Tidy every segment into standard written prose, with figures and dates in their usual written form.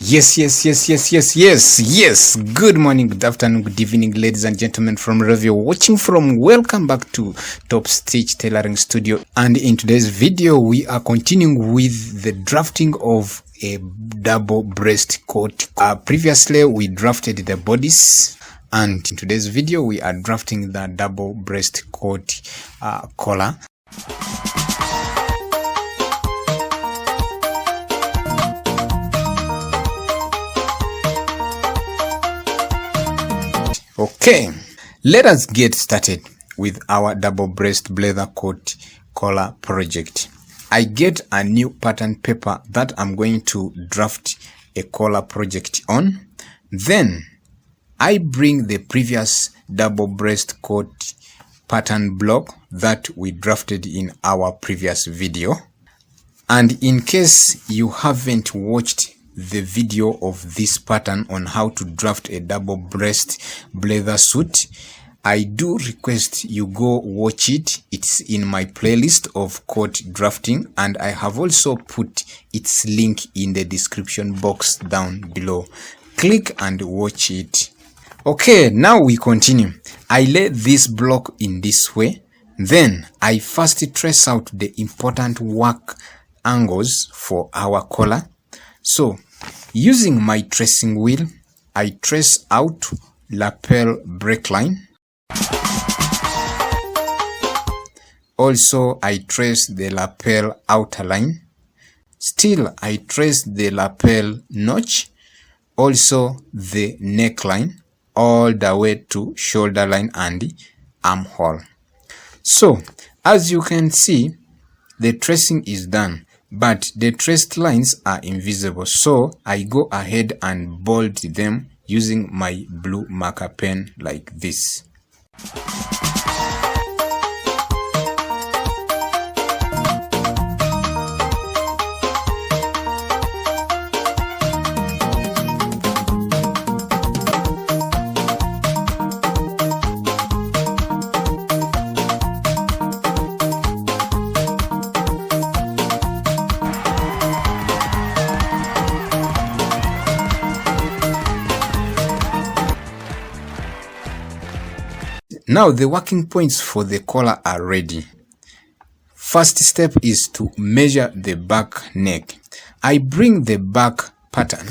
Yes. Good morning, good afternoon, good evening, ladies and gentlemen, from wherever you're watching from. Welcome back to TOPSTITCH Tailoring Studio. And in today's video, we are continuing with the drafting of a double breast coat. Previously, we drafted the bodice. And in today's video, we are drafting the double breast coat collar. Okay, let us get started with our double breast blazer coat collar project. I get a new pattern paper that I'm going to draft a collar project on. Then I bring the previous double breast coat pattern block that we drafted in our previous video. And in case you haven't watched the video of this pattern on how to draft a double breast blazer suit, I do request you go watch it. It's in my playlist of coat drafting, and I have also put its link in the description box down below. Click and watch it. Okay, now we continue. I lay this block in this way. Then I first trace out the important work angles for our collar. So, using my tracing wheel, I trace out lapel break line. Also, I trace the lapel outer line. Still, I trace the lapel notch. Also, the neckline, all the way to shoulder line and armhole. So, as you can see, the tracing is done, but the traced lines are invisible, so I go ahead and bold them using my blue marker pen like this. Now the working points for the collar are ready. First step is to measure the back neck. I bring the back pattern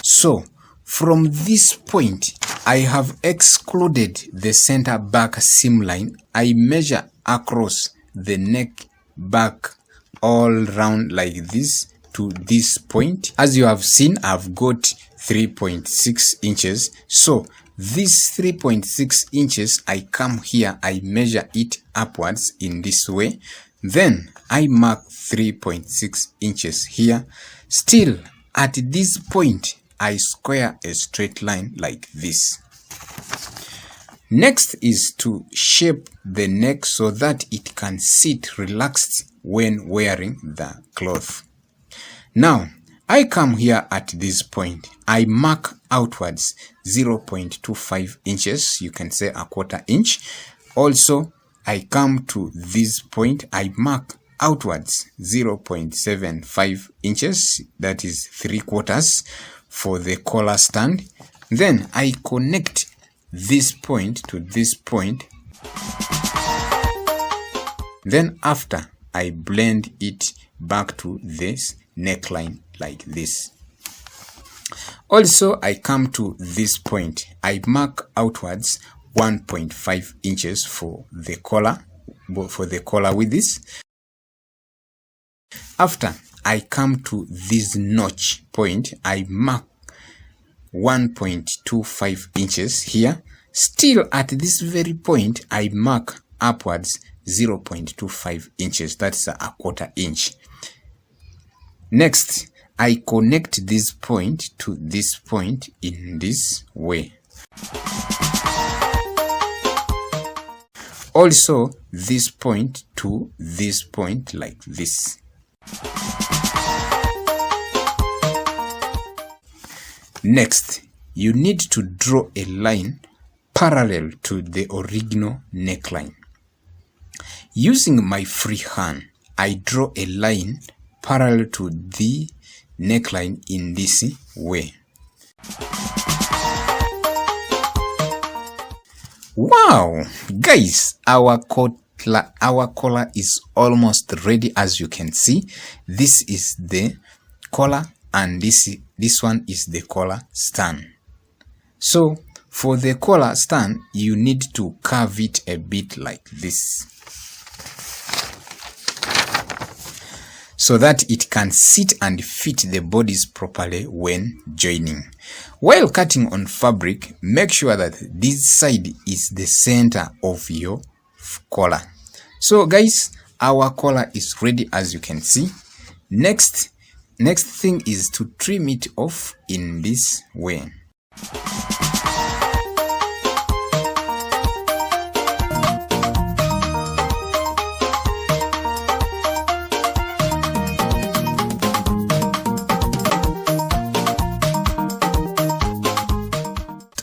so from this point I have excluded the center back seam line. I measure across the neck back all round like this to this point. As you have seen, I've got 3.6 inches. So this 3.6 inches, I come here, I measure it upwards in this way. Then I mark 3.6 inches here. Still at this point, I square a straight line like this. Next is to shape the neck so that it can sit relaxed when wearing the cloth. Now, I come here at this point. I mark outwards 0.25 inches. You can say a quarter inch. Also, I come to this point. I mark outwards 0.75 inches. That is 3/4 for the collar stand. Then I connect this point to this point. Then after, I blend it back to this neckline like this. Also, I come to this point. I mark outwards 1.5 inches for the collar, with this. After, I come to this notch point. I mark 1.25 inches here. Still at this very point, I mark upwards 0.25 inches. That's a quarter inch. Next, I connect this point to this point in this way. Also, this point to this point like this. Next, you need to draw a line parallel to the original neckline. Using my free hand, I draw a line parallel to the neckline in this way. Wow, guys, our collar is almost ready. As you can see, this is the collar and this one is the collar stand. So for the collar stand, you need to curve it a bit like this, so that it can sit and fit the bodies properly when joining. While cutting on fabric, make sure that this side is the center of your collar. So guys, our collar is ready, as you can see. Next thing is to trim it off in this way.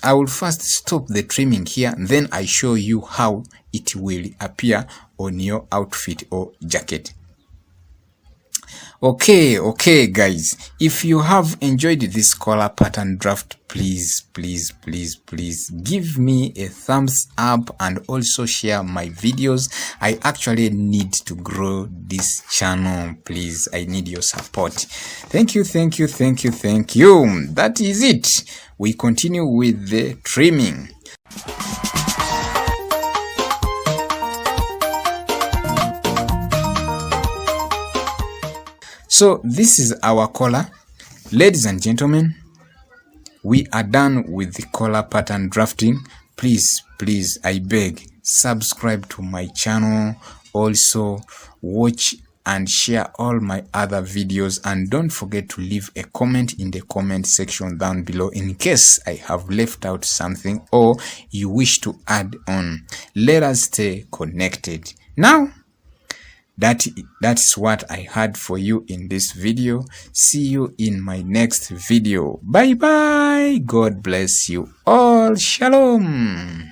I will first stop the trimming here, then I show you how it will appear on your outfit or jacket. Okay guys, if you have enjoyed this collar pattern draft, please give me a thumbs up and also share my videos. I actually need to grow this channel. Please, I need your support. Thank you. That is it. We continue with the trimming. So this is our collar. Ladies and gentlemen, we are done with the collar pattern drafting. Please, I beg, subscribe to my channel. Also watch and share all my other videos, and don't forget to leave a comment in the comment section down below in case I have left out something or you wish to add on. Let us stay connected. Now that's what I had for you in this video. See you in my next video. Bye bye. God bless you all. Shalom.